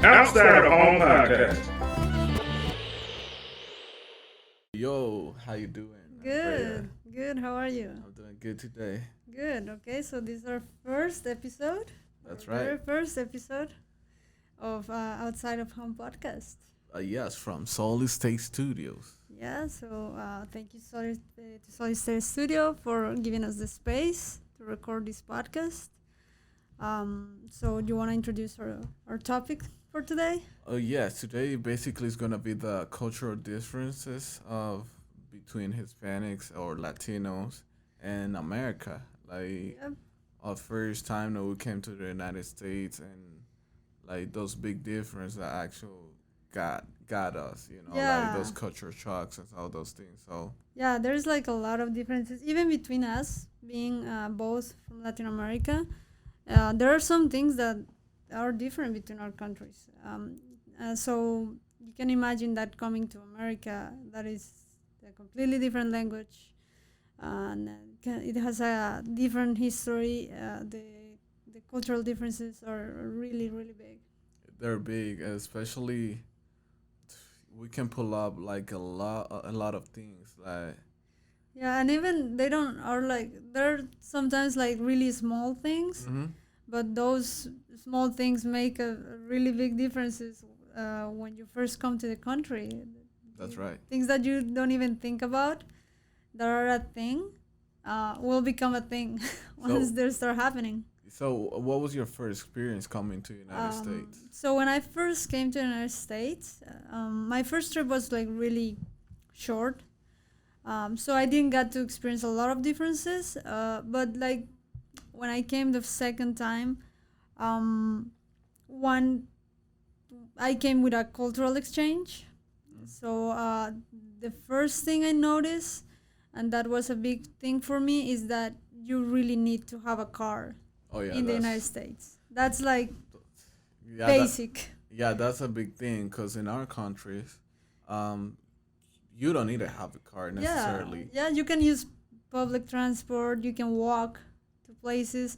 Outside of Home Podcast. Yo, how you doing, Andrea? Good, good. How are you? I'm doing good today. Good. Okay, so this is our first episode, That's our very right. first episode of Outside of Home podcast. Yes, from Solid State Studios. Yeah. So thank you, to Solid State Studio, for giving us the space to record this podcast. So do you want to introduce our topic for today? Oh yes, today basically is gonna be the cultural differences of between Hispanics or Latinos and America. Like Yep. our first time that we came to the United States and like those big differences that actually got us, like those Yeah. culture shocks and all those things. So Yeah. There's like a lot of differences, even between us, being both from Latin America. There are some things that are different between our countries. So you can imagine that coming to America, that is a completely different language, and it has a different history. The cultural differences are really really big. they're big, especially we can pull up like a lot of things like Yeah, and even they don't are like they're sometimes like really small things, hmm but those small things make a really big differences when you first come to the country. that's The right. things that you don't even think about that are a thing will become a thing once So they start happening. so what was your first experience coming to United States? So when I first came to the United States, my first trip was like really short. So I didn't get to experience a lot of differences. But like when I came the second time, um, one I came with a cultural exchange. So the first thing I noticed, and that was a big thing for me, is that you really need to have a car Oh yeah, in the United that's States. That's like yeah basic. that's a big thing because in our countries, um, you don't need to have a car Yeah, necessarily. yeah. You can use public transport. You can walk to places.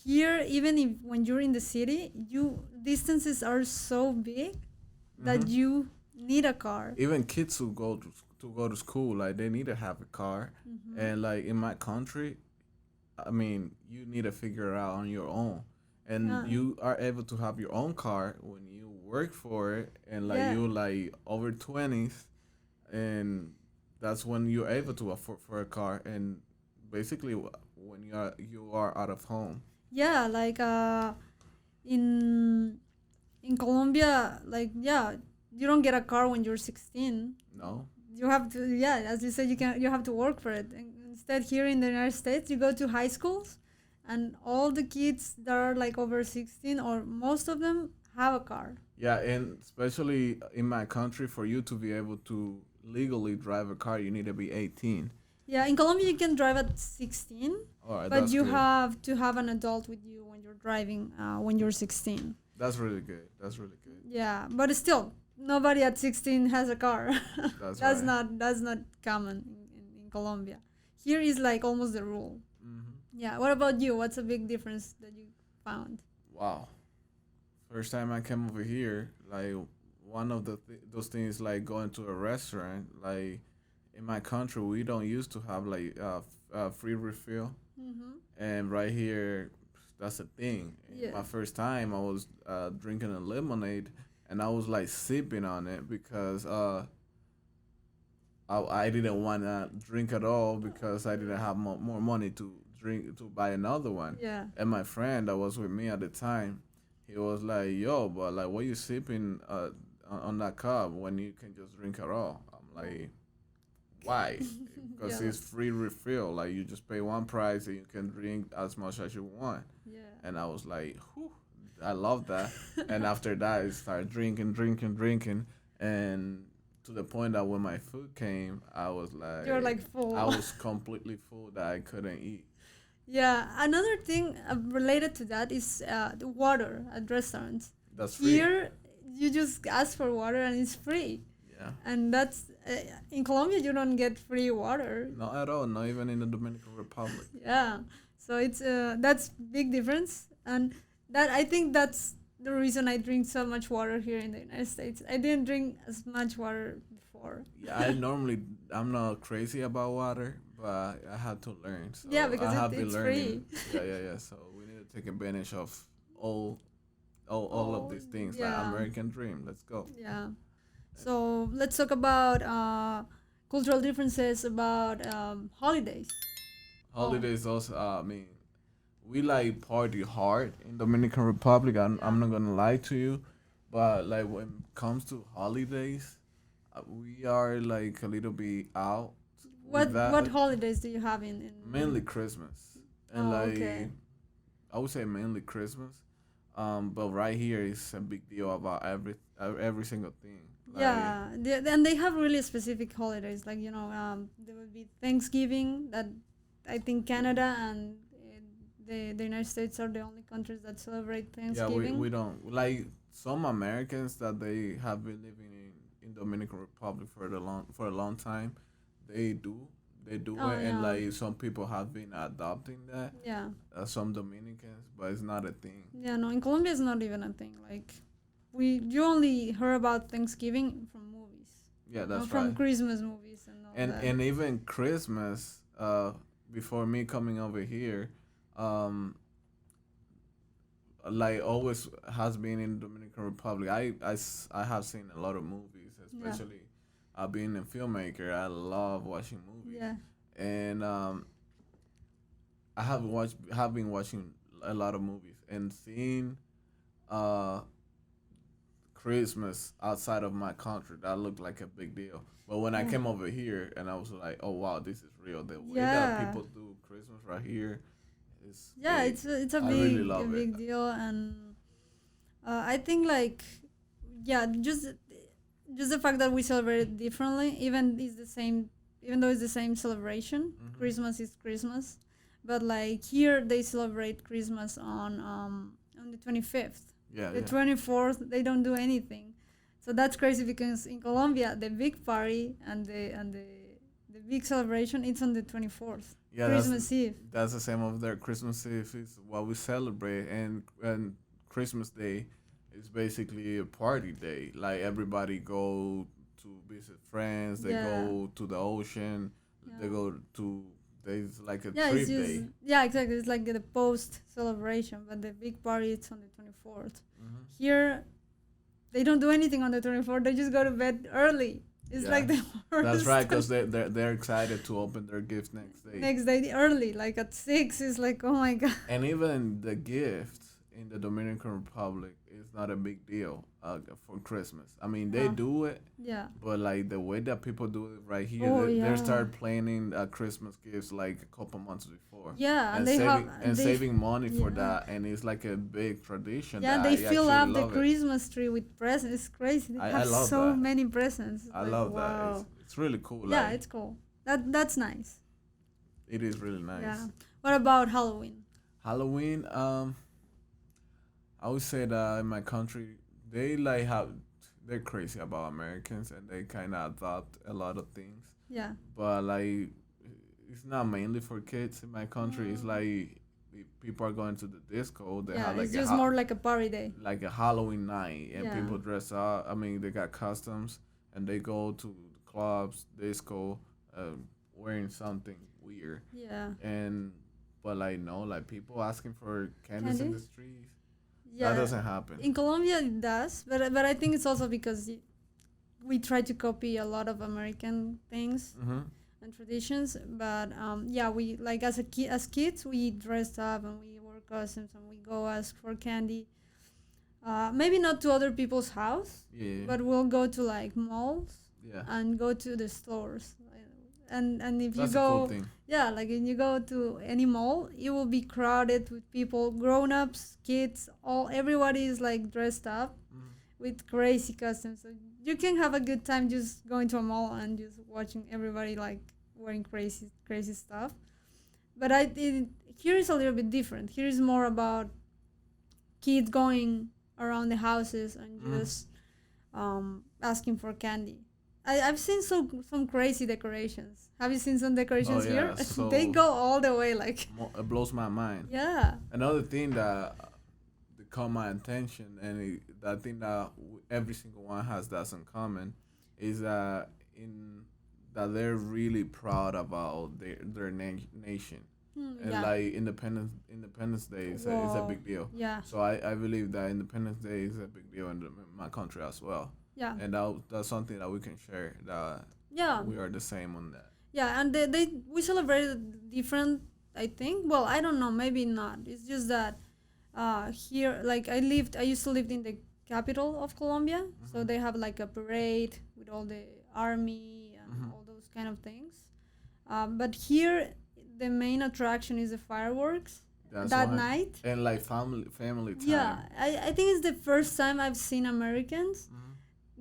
Here, even if when you're in the city, you distances are so big that hmm you need a car. Even kids who go to school, like they need to have a car, Hmm. and like in my country, I mean, you need to figure it out on your own. And Yeah, you are able to have your own car when you work for it and like yeah, you like over 20s and that's when you're able to afford for a car and basically when you are out of home. yeah. Like in Colombia, like yeah, you don't get a car when you're 16. No? You have to, yeah, as you said, you have to work for it. And instead, here in the United States, you go to high schools, and all the kids that are like over 16, or most of them, have a car. Yeah, and especially in my country for you to be able to legally drive a car, you need to be 18. Yeah, in Colombia, you can drive at 16, All right, but that's you good. have to have an adult with you when you're driving when you're 16. That's really good. That's really good. Yeah, but still, nobody at 16 has a car. That's That's right. not common in Colombia. Here is like almost the rule. hmm Yeah. What about you? What's a big difference that you found? Wow. First time I came over here, like one of those things like going to a restaurant, like in my country we don't used to have like free refill, Mm-hmm. and right here that's a thing. And Yeah. my first time I was drinking a lemonade, and I was like sipping on it because I didn't want to drink at all because I didn't have more money to drink to buy another one. Yeah. And my friend that was with me at the time, he was like, "Yo, but like, what you sipping on that cup when you can just drink it all?" I'm like, "Why?" Because Yeah. it's free refill. Like you just pay one price and you can drink as much as you want. Yeah. And I was like, Whew, I love that. And after that, I started drinking, drinking, drinking, and to the point that when my food came, I was You're like, like I full. was completely full that I couldn't eat. Yeah. Another thing related to that is the water at restaurants. That's free. Here, you just ask for water and it's free. Yeah. And that's in Colombia, you don't get free water. Not at all. Not even in the Dominican Republic. Yeah. So it's that's big difference, and that I think that's the reason I drink so much water here in the United States. I didn't drink as much water before. Yeah, I normally I'm not crazy about water, but I had to learn. So Yeah, I because have been it's learning. free. Yeah. So we need to take advantage of all all of Oh, these things like yeah, American dream. Let's go. yeah. So let's talk about cultural differences about holidays. Oh, Holidays also. I mean, we like party hard in Dominican Republic. yeah. I'm not gonna lie to you, but like when it comes to holidays, we are like a little bit out with What that. holidays do you have Mainly Christmas, and Oh, like okay. I would say mainly Christmas. But right here is a big deal about every single thing. Like Yeah, and they have really specific holidays. Like there would be Thanksgiving that I think Canada and the United States are the only countries that celebrate yeah, Thanksgiving. we don't like some Americans that they have been living in Dominican Republic for a long time. They do they do Oh it, and yeah, like some people have been adopting that. yeah, Some Dominicans, but it's not a thing. yeah. No, in Colombia it's not even a thing. Like you only hear about Thanksgiving from movies, Yeah, or that's from right. Christmas movies and all that. And even Christmas, before me coming over here, um, like always has been in Dominican Republic. I have seen a lot of movies, Yeah, especially being a filmmaker. I love watching movies, yeah, and have been watching a lot of movies and seeing uh Christmas outside of my country that looked like a big deal. But when I yeah, came over here and I was like, oh wow, this is real. The way that yeah. people do Christmas right here is Yeah, big. it's a I really a love it. big deal, and I think like yeah, just the fact that we celebrate it differently, even though it's the same celebration. Hmm. Christmas is Christmas, but like here they celebrate Christmas on the 25th. Yeah, The yeah, 24th they don't do anything, so that's crazy because in Colombia the big party and the big celebration it's on the 24th, yeah. Christmas Eve. That's the same of their Christmas Eve is what we celebrate, and Christmas Day is basically a party day. Like everybody go to visit friends. They Yeah. go to the ocean. They Yeah. go to. There's like a Yeah, it's trip just day. yeah, exactly. It's like the post celebration, but the big party it's on the 24th. Hmm. Here, they don't do anything on the 24th. They just go to bed early. It's Yeah. like the That's worst. right, because they're excited to open their gifts next day. Next day early, like at 6. It's like oh my god. And even the gift in the Dominican Republic is not a big deal for Christmas. I mean, they Yeah, do it, yeah. but like the way that people do it right here, Oh they yeah, start planning Christmas gifts like a couple months before, yeah. And and they have they saving money for yeah. that, and it's like a big tradition Yeah, that they I fill actually up the love it. Christmas tree with presents. It's crazy. They I have love so that. many presents. It's I like love that. wow. It's really cool. Yeah, Like it's cool. That's nice. it is really nice. Yeah. What about Halloween? Halloween, I would say that in my country, they like have they're crazy about Americans and they kind of adopt a lot of things. Yeah. But like, it's not mainly for kids in my country. It's Mm. like if people are going to the disco. They Yeah, have it's like just more like a party day. like a Halloween night, and Yeah. people dress up. I mean, they got costumes and they go to clubs, disco, wearing something weird. Yeah. And but like no, like people asking for candies in Candy? the streets. That Yeah. doesn't happen. In Colombia it does, but I think it's also because we try to copy a lot of American things Mm-hmm. and traditions. But yeah, we like as kids we dressed up and we wore costumes and we go ask for candy. Maybe not to other people's house, Yeah. but we'll go to like malls Yeah. and go to the stores. And if That's you a cool go thing. yeah, like when you go to any mall, it will be crowded with people, grown-ups, kids, everybody is like dressed up Mhm. with crazy costumes. So you can have a good time just going to a mall and just watching everybody like wearing crazy stuff. But here is a little bit different. Here is more about kids going around the houses and Mm. just asking for candy. I've seen some crazy decorations. Have you seen some decorations Oh, here? yeah, They so go all the way like It blows my mind. yeah. Another thing that the caught my attention, and I think that every single one has that in common, is that in that they're really proud about nation, and Yeah. like Independence Day is a Whoa. big deal. Yeah. So I believe that Independence Day is a big deal in my country as well, Yeah. and that's something that we can share, that Yeah. we are the same on that. Yeah, and they we celebrated different. I think. Well, I don't know. Maybe not. It's just that here, like I used to live in the capital of Colombia, so Hmm. they have like a parade with all the army and Hmm. all those kind of things. But here, the main attraction is the fireworks That's that why, night. and like family Yeah, time. I think it's the first time I've seen Americans Hmm.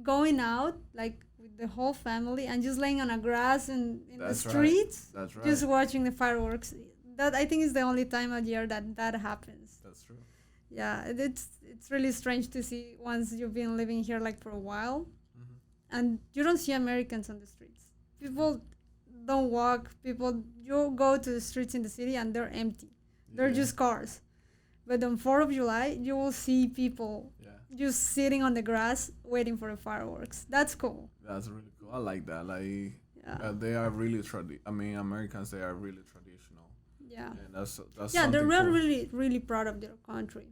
going out like with the whole family and just laying on a grass and in the That's right. streets, That's right. just watching the fireworks. That I think is the only time a year that that happens. That's true. Yeah, it's really strange to see once you've been living here like for a while, Hmm. and you don't see Americans on the streets. People don't walk. People you go to the streets in the city and they're empty. They're Yeah. just cars. But on 4th of July, you will see people Yeah. just sitting on the grass waiting for the fireworks. That's cool. That's really cool. I like that. Like, Yeah. they are really I mean, Americans, they are really traditional, Yeah. and that's Yeah, they're something cool. really really proud of their country.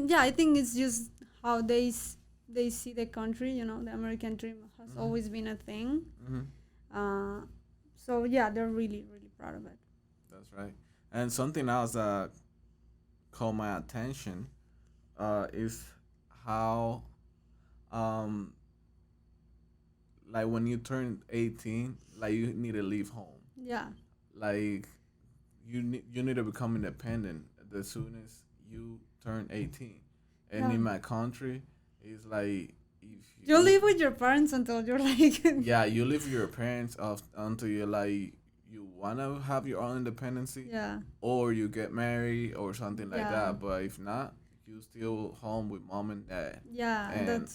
Yeah, I think it's just how they see the country. You know, the American dream has Hmm. always been a thing. Hmm. Uh, so yeah, they're really really proud of it. That's right. And something else that caught my attention, is how, um like when you turn 18, like you need to leave home. Yeah. Like you need to become independent as soon as you turn 18. And Yeah. in my country, it's like, if You live with your parents until you're like yeah, you live with your parents until you're like, you wanna have your own independency, yeah. or you get married or something like Yeah. that. But if not, you still home with mom and dad. Yeah, and And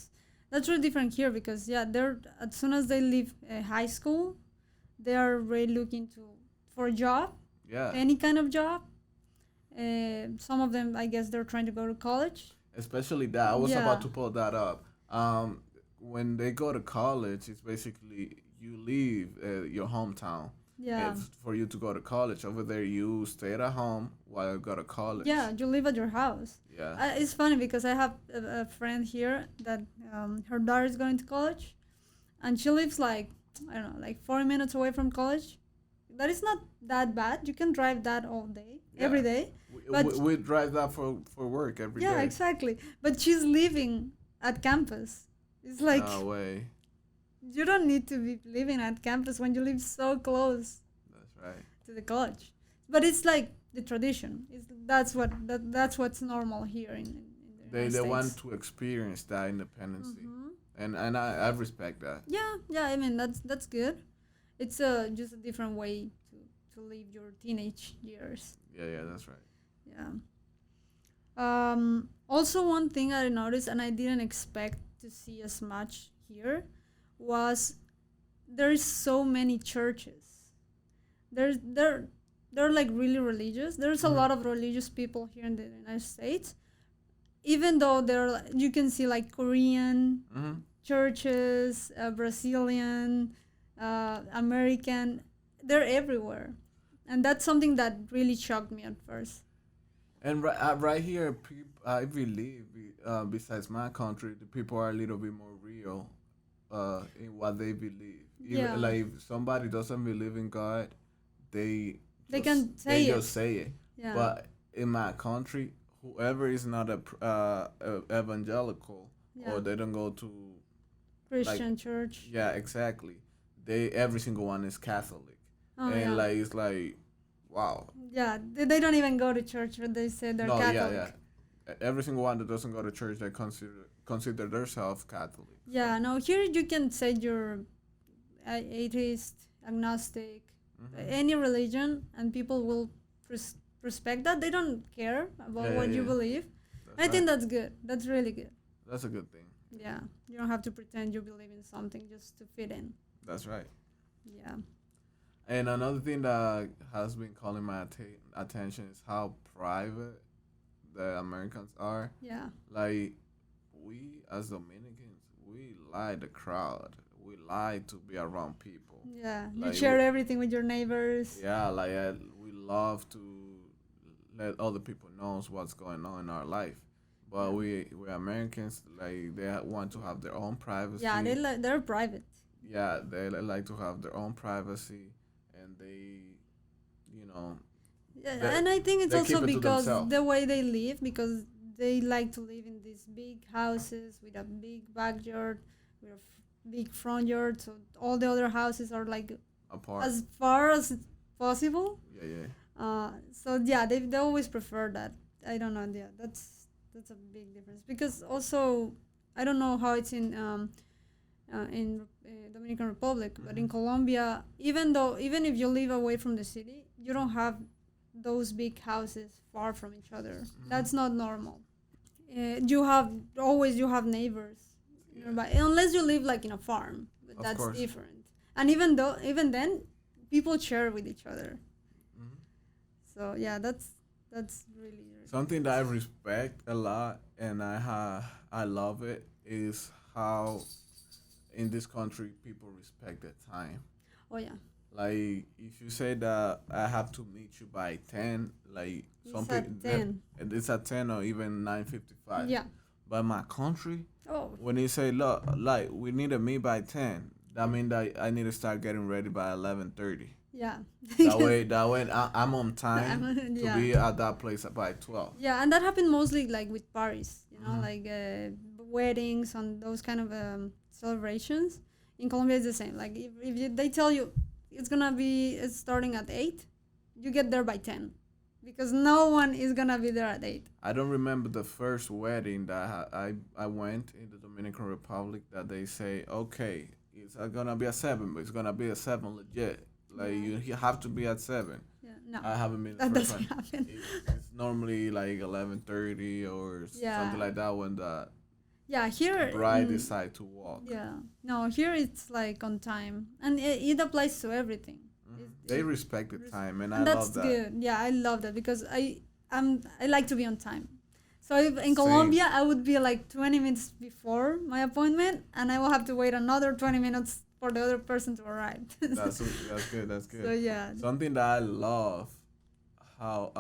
that's really different here because yeah, they're as soon as they leave high school, they are really looking to for a job, yeah, any kind of job. Some of them, I guess, they're trying to go to college. especially that. I was Yeah. about to pull that up. When they go to college, it's basically you leave your hometown. Yeah, For you to go to college over there, you stay at home while you go to college. yeah, you live at your house. Yeah. It's funny because I have a friend here that her daughter is going to college, and she lives like I don't know, like 40 minutes away from college. That is not that bad. You can drive that all day, every Yeah. day. We, But we drive that for work every day. yeah, exactly. But she's living at campus. It's like No way. you don't need to be living at campus when you live so close That's right. to the college. But it's like the tradition. That's what's normal here in the They United want States. to experience that independency, Mhm. and I respect that. Yeah. I mean that's good. It's just a different way to live your teenage years. Yeah, that's right. Yeah. Also, one thing I noticed, and I didn't expect to see as much here, was there's so many churches. There's they're like really religious. There's a Mhm. lot of religious people here in the United States. Even though you can see like Korean Hmm. churches, Brazilian, American, they're everywhere, and that's something that really shocked me at first. And right here, I believe, besides my country, the people are a little bit more real, in what they believe. Yeah. Even like if somebody doesn't believe in God, they They just, can say they it. just say it. Yeah. But in my country, whoever is not evangelical, Yeah. or they don't go to, Christian church. yeah, exactly. They every single one is Catholic, Oh, and yeah. like it's like, wow. Yeah, they don't even go to church, but they say they're No, Catholic. yeah. Every single one that doesn't go to church, they consider themselves Catholic. Yeah, no, here you can say you're atheist, agnostic, Mhm. any religion, and people will respect that. They don't care about Yeah, what you yeah. believe. That's I think right. that's good. That's really good. That's a good thing. Yeah, you don't have to pretend you believe in something just to fit in. That's right. Yeah. And another thing that has been calling my attention is how private the Americans are. Yeah. Like we as Dominicans, we like the crowd. We like to be around people. Yeah. You Like share everything with your neighbors. yeah, like we love to let other people knows what's going on in our life. But we Americans like they want to have their own privacy. Yeah, they're private. Yeah, they like to have their own privacy, and they, you know, Yeah, they, and I think it's they keep also it to because themselves. the way they live, because they like to live in these big houses with a big backyard, with a big front yard. So all the other houses are like Apart. as far as possible. Yeah, yeah. So yeah, they always prefer that. I don't know. Yeah, that's a big difference because also I don't know how it's in Dominican Republic, but in Colombia, even if you live away from the city, you don't have those big houses far from each other. That's not normal. You have neighbors nearby, unless you live like in a farm, but Of that's course. different. And even then, people share with each other. Mhm. So yeah, that's really Something that I respect a lot, and I love it, is how in this country people respect their time. oh yeah. Like if you say that I have to meet you by 10, like some It's at people 10. it's at 10 or even 9:55. Yeah. But in my country, Oh when you say look, like we need to meet by 10, that means that I need to start getting ready by 11:30. yeah. That way I'm on time to Yeah. be at that place by 12. Yeah, and that happened mostly like with parties, Mhm. like weddings and those kind of celebrations. In Colombia, it's the same. Like if they tell you it's starting at 8, you get there by 10, because no one is gonna be there at 8. I don't remember the first wedding that I went in the Dominican Republic that they say, okay, it's not gonna be a 7, but it's gonna be a 7 legit. Like you have to be at 7. Yeah, no, I haven't been the that first doesn't one. happen. It's normally like 11:30 or Yeah. something like that when the Yeah, here. bride decide to walk. Yeah, no, here it's like on time, and it applies to everything. They respect the time, and I And that's love that. good. Yeah, I love that because I like to be on time. So if in Colombia, I would be like 20 minutes before my appointment, and I will have to wait another 20 minutes for the other person to arrive. That's good. That's good. So yeah, Something that I love how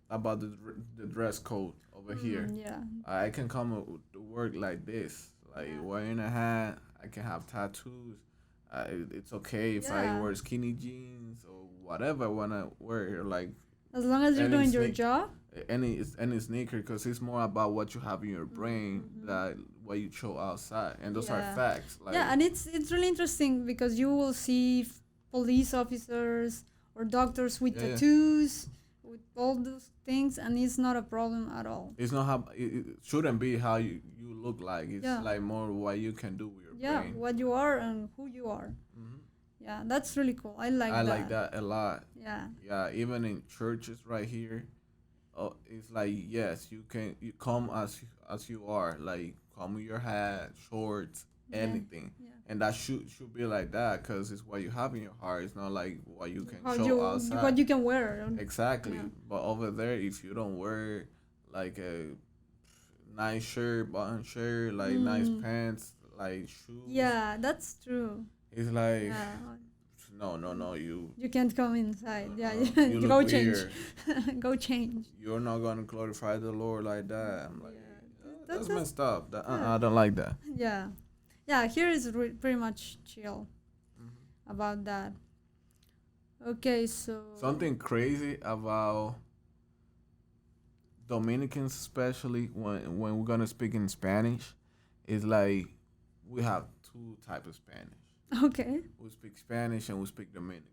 about the dress code over here. yeah, I can come to work like this, like wearing a hat. I can have tattoos. It's okay if I Yeah. wear skinny jeans or whatever I wanna wear, like as long as you're Any doing your sneak- job. any sneaker, because it's more about what you have in your brain than what you show outside, and those are Yeah. facts. Like Yeah, and it's really interesting because you will see police officers or doctors with Yeah, yeah. tattoos, with all those things, and it's not a problem at all. it's not how it shouldn't be how you look like. It's Yeah. like more what you can do with your Yeah, brain. what you are and who you are. Mhm. Yeah, that's really cool. I like I that. like that a lot. Yeah. Yeah, even in churches right here, it's like yes, you come as you are, like come with your hat, shorts, Yeah, anything, yeah. and that should be like that because it's what you have in your heart. It's not like what you can How show outside. what you can wear. Exactly, Yeah. but over there, if you don't wear like a nice shirt, button shirt, like nice pants, like shoes, Yeah, that's true. it's like Yeah. no, you. You can't come inside. Yeah, You go look change. weird. Go change. You're not gonna glorify the Lord like that. I'm like, that's that's- messed up. yeah. I don't like that. Yeah. Yeah, here is pretty much chill Mm-hmm. about that. Okay, so Something crazy about Dominicans, especially when we're gonna speak in Spanish, is like we have two types of Spanish. Okay. We speak Spanish and we speak Dominican.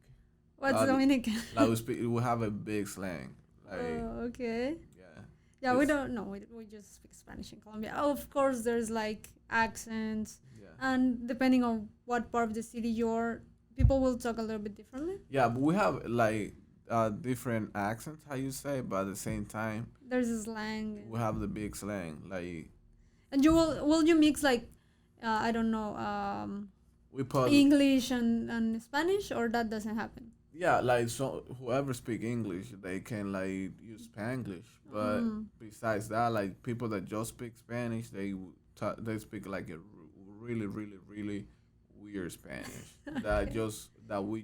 What's Uh, Dominican? Like we have a big slang. Like Oh, okay. yeah. Yeah, we It's- don't know. We just speak Spanish in Colombia. Oh, of course, there's like accents, Yeah. and depending on what part of the city you're, people will talk a little bit differently. Yeah, but we have like different accents, how you say, but at the same time, There's a slang, we have the big slang. Like and you will you mix like, I don't know, we put English and Spanish, or that doesn't happen? yeah, like so whoever speak English, they can like use Spanglish. But besides that, like people that just speak Spanish, they speak like a really, really, really weird Spanish that just that we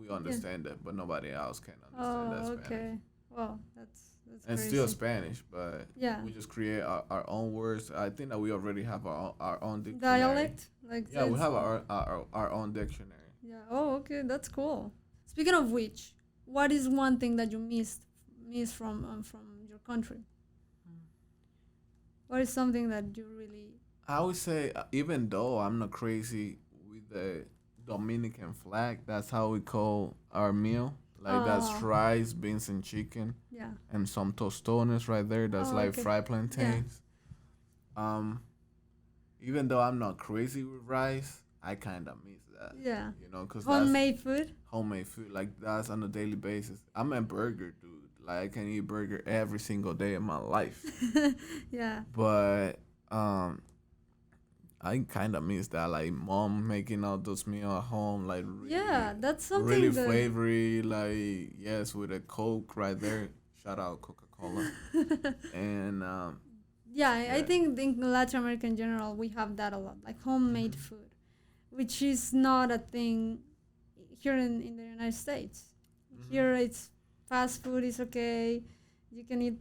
Yeah. understand it, but nobody else can understand that Oh, Spanish. okay. Well, that's And still crazy. Spanish, but Yeah. we just create our own words. I think that we already have our own dictionary. Dialect, like Yeah, we it's have our own dictionary. yeah. Oh, okay, that's cool. Speaking of which, what is one thing that you miss from your country? What is something that you really? I would say, even though I'm not crazy with the Dominican flag, that's how we call our meal. Like that's Oh, rice, beans, and chicken, yeah. and some tostones right there. That's Oh, like okay. fried Yeah. plantains. Um, even though I'm not crazy with rice, I kind of miss that. Yeah. You know, cause that's Homemade food. homemade food. Like that's on a daily basis. I'm a burger dude. Like I can eat burger every single day of my life. Yeah. But um, I kind of miss that, like mom making all those meal at home, like Yeah, that's really something that. flavory, like yes, with a Coke right there. Shout out Coca Cola. And Yeah, I yeah, think in Latin America in general we have that a lot, like homemade food, which is not a thing here in the United States. Here it's fast food is okay. You can eat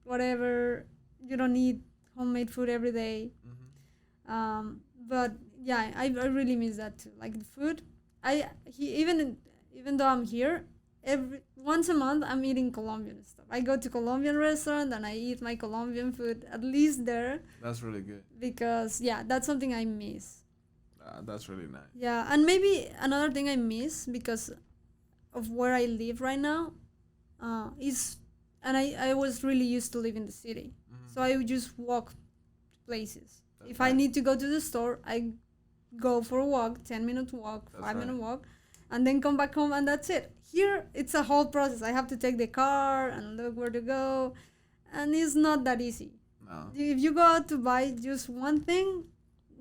whatever. You don't need homemade food every day. But yeah, I really miss that too. Like the food, even though I'm here, every once a month I'm eating Colombian stuff. I go to Colombian restaurant and I eat my Colombian food at least there that's really good. because yeah, that's something I miss. That's really nice. Yeah, and maybe another thing I miss because of where I live right now, is, and I was really used to live in the city, so I would just walk places. That's If I right. need to go to the store, I go for a walk, 10 minute walk, That's 5 minute right. walk, and then come back home, and that's it. Here, it's a whole process. I have to take the car and look where to go, and it's not that easy. No. If you go out to buy just one thing,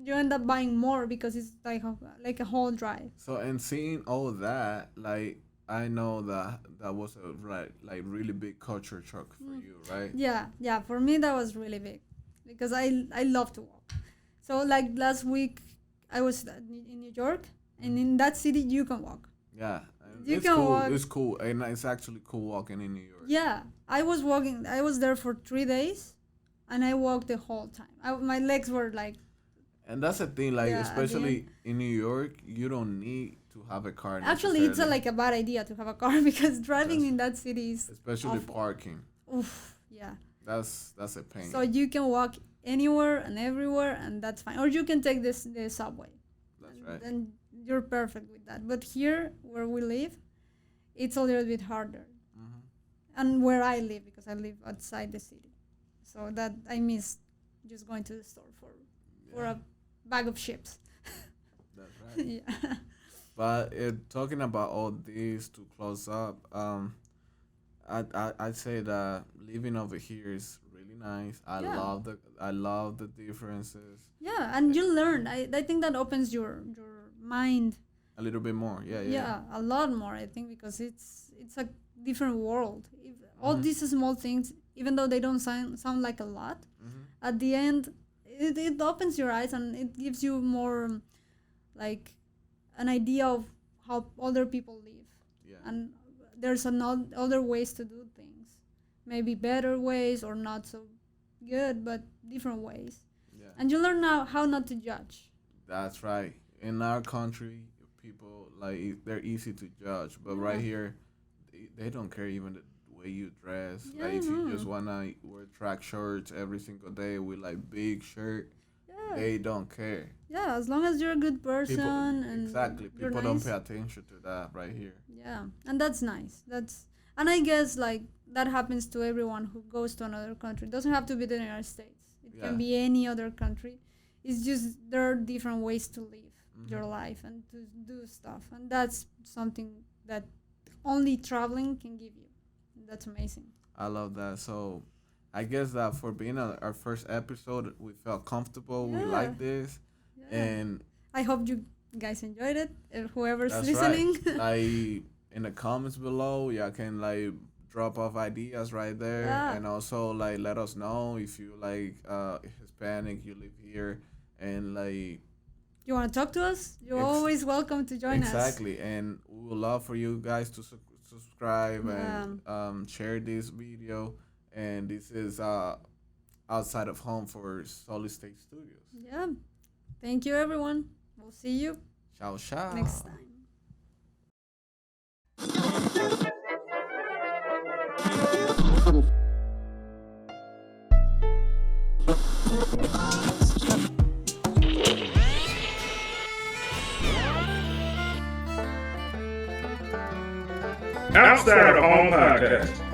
you end up buying more because it's like a whole drive. So and seeing all that, like I know that that was a right like really big culture shock for you, right? Yeah, yeah. For me, that was really big because I love to walk. So like last week, I was in New York, and in that city you can walk. Yeah, and You it's can cool. walk. It's cool, and it's actually cool walking in New York. Yeah, I was walking. I was there for 3 days, and I walked the whole time. My legs were like, And that's the thing, like yeah. At the end, especially in New York, you don't need to have a car actually, it's necessarily. like a bad idea to have a car because driving That's- in that city is especially awful. parking. Oof. Yeah. That's a pain. So you can walk anywhere and everywhere, and that's fine. Or you can take the subway. That's And right. then you're perfect with that. But here, where we live, it's a little bit harder. Hmm. And where I live, because I live outside the city, so that I miss just going to the store for Yeah, a bag of chips. that's right. Yeah. But talking about all these to close up, I'd say that living over here is really nice. Yeah. I love the differences Yeah, and you learn. I think that opens your mind. a little bit more. Yeah, yeah. Yeah, a lot more. I think because it's a different world. If all Mhm. these small things, even though they don't sound like a lot, Hmm. at the end, it opens your eyes and it gives you more, like, an idea of how other people live, Yeah, and there's other ways to do things, maybe better ways or not so good, but different ways, yeah. and you learn now how not to judge. That's right. In our country, people like they're easy to judge, but Yeah. right here, they don't care even the way you dress. Yeah, Like if you just no. wanna wear track shirts every single day with like big shirt, Yeah, they don't care. yeah. As long as you're a good person People and exactly. you're People don't nice. pay attention to that right here. Yeah, and that's nice. And I guess like that happens to everyone who goes to another country. It doesn't have to be the United States. It Yeah. can be any other country. It's just there are different ways to live your Mhm. life and to do stuff, and that's something that only traveling can give you. That's amazing. I love that. So, I guess that for being our first episode, we felt comfortable. We Yeah. like this, Yeah. and I hope you guys enjoyed it. Whoever's that's listening. right. Like in the comments below. Y'all can like drop off ideas right there, Yeah. and also like let us know if you like Hispanic, you live here, and like You want to talk to us? You're Ex- always welcome to join us. exactly. And we would love for you guys to subscribe Yeah. and share this video. And this is outside of home for Solid State Studios. Yeah. Thank you, everyone. We'll see you Ciao, ciao. next time. Outside of Home Podcast.